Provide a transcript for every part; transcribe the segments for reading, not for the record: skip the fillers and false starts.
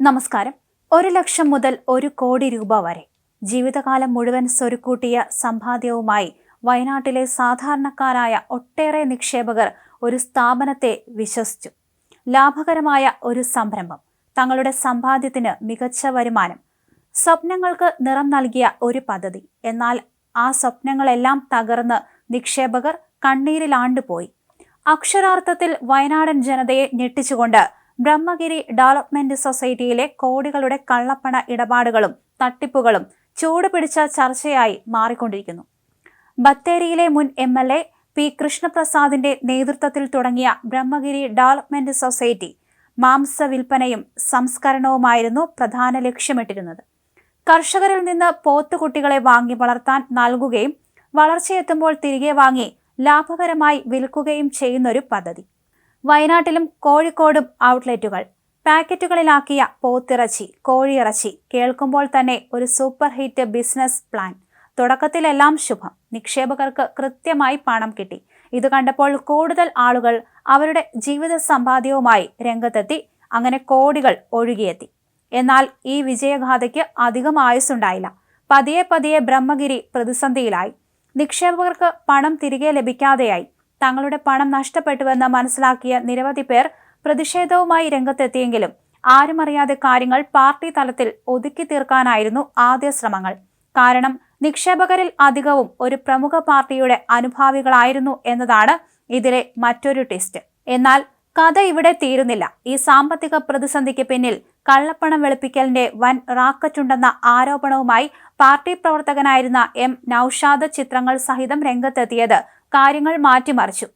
നമസ്കാരം. 1 ലക്ഷം മുതൽ 1 കോടി രൂപ വരെ ജീവിതകാലം മുഴുവൻ സ്വരുക്കൂട്ടിയ സമ്പാദ്യവുമായി വയനാട്ടിലെ സാധാരണക്കാരായ ഒട്ടേറെ നിക്ഷേപകർ ഒരു സ്ഥാപനത്തെ വിശ്വസിച്ചു. ലാഭകരമായ ഒരു സംരംഭം, തങ്ങളുടെ സമ്പാദ്യത്തിന് മികച്ച വരുമാനം, സ്വപ്നങ്ങൾക്ക് നിറം നൽകിയ ഒരു പദ്ധതി. എന്നാൽ ആ സ്വപ്നങ്ങളെല്ലാം തകർന്ന് നിക്ഷേപകർ കണ്ണീരിലാണ്ടുപോയി. അക്ഷരാർത്ഥത്തിൽ വയനാടൻ ജനതയെ ഞെട്ടിച്ചുകൊണ്ട് ബ്രഹ്മഗിരി ഡെവലപ്മെന്റ് സൊസൈറ്റിയിലെ കോടികളുടെ കള്ളപ്പണ ഇടപാടുകളും തട്ടിപ്പുകളും ചൂടുപിടിച്ച ചർച്ചയായി മാറിക്കൊണ്ടിരിക്കുന്നു. ബത്തേരിയിലെ മുൻ MLA പി കൃഷ്ണപ്രസാദിന്റെ നേതൃത്വത്തിൽ തുടങ്ങിയ ബ്രഹ്മഗിരി ഡെവലപ്മെന്റ് സൊസൈറ്റി മാംസ വിൽപ്പനയും സംസ്കരണവുമായിരുന്നു പ്രധാന ലക്ഷ്യമിട്ടിരുന്നത്. കർഷകരിൽ നിന്ന് പോത്തുകുട്ടികളെ വാങ്ങി വളർത്താൻ നൽകുകയും വളർച്ചയെത്തുമ്പോൾ തിരികെ വാങ്ങി ലാഭകരമായി വിൽക്കുകയും ചെയ്യുന്നൊരു പദ്ധതി. വയനാട്ടിലും കോഴിക്കോടും ഔട്ട്ലെറ്റുകൾ. പാക്കറ്റുകളിലാക്കിയ പോത്തിറച്ചി, കോഴിയിറച്ചി കേൾക്കുമ്പോൾ തന്നെ ഒരു സൂപ്പർ ഹിറ്റ് ബിസിനസ് പ്ലാൻ. തുടക്കത്തിലെല്ലാം ശുഭം. നിക്ഷേപകർക്ക് കൃത്യമായി പണം കിട്ടി. ഇത് കണ്ടപ്പോൾ കൂടുതൽ ആളുകൾ അവരുടെ ജീവിത സമ്പാദ്യവുമായി രംഗത്തെത്തി. അങ്ങനെ കോടികൾ ഒഴുകിയെത്തി. എന്നാൽ ഈ വിജയഗാഥയ്ക്ക് അധികം ആയുസ്സുണ്ടായില്ല. പതിയെ ബ്രഹ്മഗിരി പ്രതിസന്ധിയിലായി. നിക്ഷേപകർക്ക് പണം തിരികെ ലഭിക്കാതെയായി. തങ്ങളുടെ പണം നഷ്ടപ്പെട്ടുവെന്ന് മനസ്സിലാക്കിയ നിരവധി പേർ പ്രതിഷേധവുമായി രംഗത്തെത്തിയെങ്കിലും ആരും അറിയാതെ കാര്യങ്ങൾ പാർട്ടി തലത്തിൽ ഒതുക്കി തീർക്കാനായിരുന്നു ആദ്യ ശ്രമങ്ങൾ. കാരണം നിക്ഷേപകരിൽ അധികവും ഒരു പ്രമുഖ പാർട്ടിയുടെ അനുഭാവികളായിരുന്നു എന്നതാണ് ഇതിലെ മറ്റൊരു ട്വിസ്റ്റ്. എന്നാൽ കഥ ഇവിടെ തീരുന്നില്ല. ഈ സാമ്പത്തിക പ്രതിസന്ധിക്ക് പിന്നിൽ കള്ളപ്പണം വെളുപ്പിക്കലിന്റെ വൻ റാക്കറ്റുണ്ടെന്ന ആരോപണവുമായി പാർട്ടി പ്രവർത്തകനായിരുന്ന നൌഷാദ് ചിത്രങ്ങൾ സഹിതം രംഗത്തെത്തിയത് കാര്യങ്ങൾ മാറ്റിമറിച്ചു.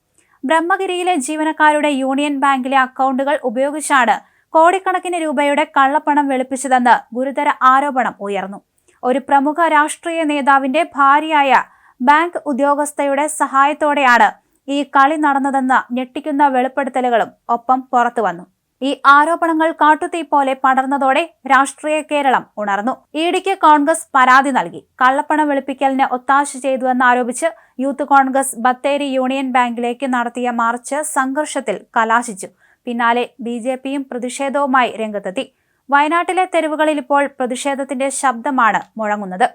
ബ്രഹ്മഗിരിയിലെ ജീവനക്കാരുടെ യൂണിയൻ ബാങ്കിലെ അക്കൗണ്ടുകൾ ഉപയോഗിച്ചാണ് കോടിക്കണക്കിന് രൂപയുടെ കള്ളപ്പണം വെളുപ്പിച്ചതെന്ന് ഗുരുതര ആരോപണം ഉയർന്നു. ഒരു പ്രമുഖ രാഷ്ട്രീയ നേതാവിന്റെ ഭാര്യയായ ബാങ്ക് ഉദ്യോഗസ്ഥയുടെ സഹായത്തോടെയാണ് ഈ കളി നടന്നതെന്ന ഞെട്ടിക്കുന്ന വെളിപ്പെടുത്തലുകളും ഒപ്പം പുറത്തുവന്നു. ഈ ആരോപണങ്ങൾ കാട്ടുതീ പോലെ പടർന്നതോടെ രാഷ്ട്രീയ കേരളം ഉണർന്നു. ഇഡിക്ക് കോൺഗ്രസ് പരാതി നൽകി. കള്ളപ്പണം വെളുപ്പിക്കലിന് ഒത്താശ ചെയ്തുവെന്നാരോപിച്ച് യൂത്ത് കോൺഗ്രസ് ബത്തേരി യൂണിയൻ ബാങ്കിലേക്ക് നടത്തിയ മാർച്ച് സംഘർഷത്തിൽ കലാശിച്ചു. പിന്നാലെ BJPയും പ്രതിഷേധവുമായി രംഗത്തെത്തി. വയനാട്ടിലെ തെരുവുകളിൽ ഇപ്പോൾ പ്രതിഷേധത്തിന്റെ ശബ്ദമാണ് മുഴങ്ങുന്നത്.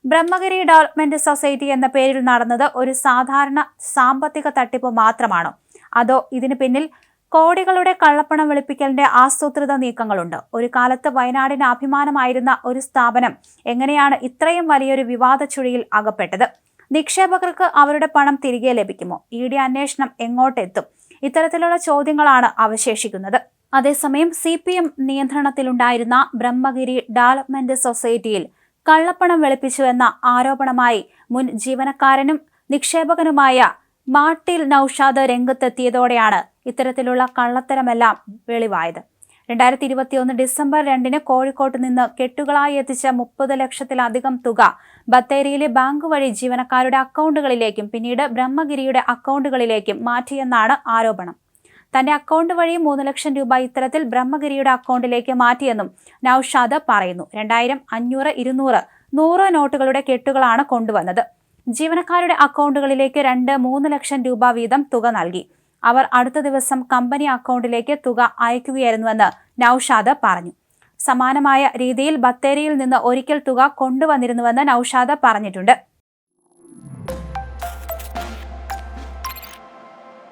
ബ്രഹ്മഗിരി ഡെവലപ്മെന്റ് സൊസൈറ്റി എന്ന പേരിൽ നടന്നത് ഒരു സാധാരണ സാമ്പത്തിക തട്ടിപ്പ് മാത്രമാണോ? അതോ ഇതിന് പിന്നിൽ കോടികളുടെ കള്ളപ്പണം വെളുപ്പിക്കലിന്റെ ആസൂത്രിത നീക്കങ്ങളുണ്ട്? ഒരു കാലത്ത് വയനാടിന് അഭിമാനമായിരുന്ന ഒരു സ്ഥാപനം എങ്ങനെയാണ് ഇത്രയും വലിയൊരു വിവാദ ചുഴിയിൽ അകപ്പെട്ടത്? നിക്ഷേപകർക്ക് അവരുടെ പണം തിരികെ ലഭിക്കുമോ? ED അന്വേഷണം എങ്ങോട്ടെത്തും? ഇത്തരത്തിലുള്ള ചോദ്യങ്ങളാണ് അവശേഷിക്കുന്നത്. അതേസമയം CPM നിയന്ത്രണത്തിലുണ്ടായിരുന്ന ബ്രഹ്മഗിരി ഡെവലപ്മെന്റ് സൊസൈറ്റിയിൽ കള്ളപ്പണം വെളുപ്പിച്ചുവെന്ന ആരോപണമായി മുൻ ജീവനക്കാരനും നിക്ഷേപകനുമായ മാട്ടിൽ നൌഷാദ് രംഗത്തെത്തിയതോടെയാണ് ഇത്തരത്തിലുള്ള കള്ളത്തരമെല്ലാം വെളിവായത്. 2021 ഡിസംബർ 2 കോഴിക്കോട്ട് നിന്ന് കെട്ടുകളായി എത്തിച്ച 30 ലക്ഷത്തിലധികം തുക ബത്തേരിയിലെ ബാങ്ക് വഴി ജീവനക്കാരുടെ അക്കൗണ്ടുകളിലേക്കും പിന്നീട് ബ്രഹ്മഗിരിയുടെ അക്കൗണ്ടുകളിലേക്കും മാറ്റിയെന്നാണ് ആരോപണം. തന്റെ അക്കൗണ്ട് വഴി 3 ലക്ഷം രൂപ ഇത്തരത്തിൽ ബ്രഹ്മഗിരിയുടെ അക്കൗണ്ടിലേക്ക് മാറ്റിയെന്നും നൌഷാദ് പറയുന്നു. 2000, 500, 200, 100 നോട്ടുകളുടെ കെട്ടുകളാണ് കൊണ്ടുവന്നത്. ജീവനക്കാരുടെ അക്കൗണ്ടുകളിലേക്ക് 2-3 ലക്ഷം രൂപ വീതം തുക നൽകി. അവർ അടുത്ത ദിവസം കമ്പനി അക്കൗണ്ടിലേക്ക് തുക അയക്കുകയായിരുന്നുവെന്ന് നൌഷാദ് പറഞ്ഞു. സമാനമായ രീതിയിൽ ബത്തേരിയിൽ നിന്ന് ഒരിക്കൽ തുക കൊണ്ടുവന്നിരുന്നുവെന്ന് നൌഷാദ് പറഞ്ഞിട്ടുണ്ട്.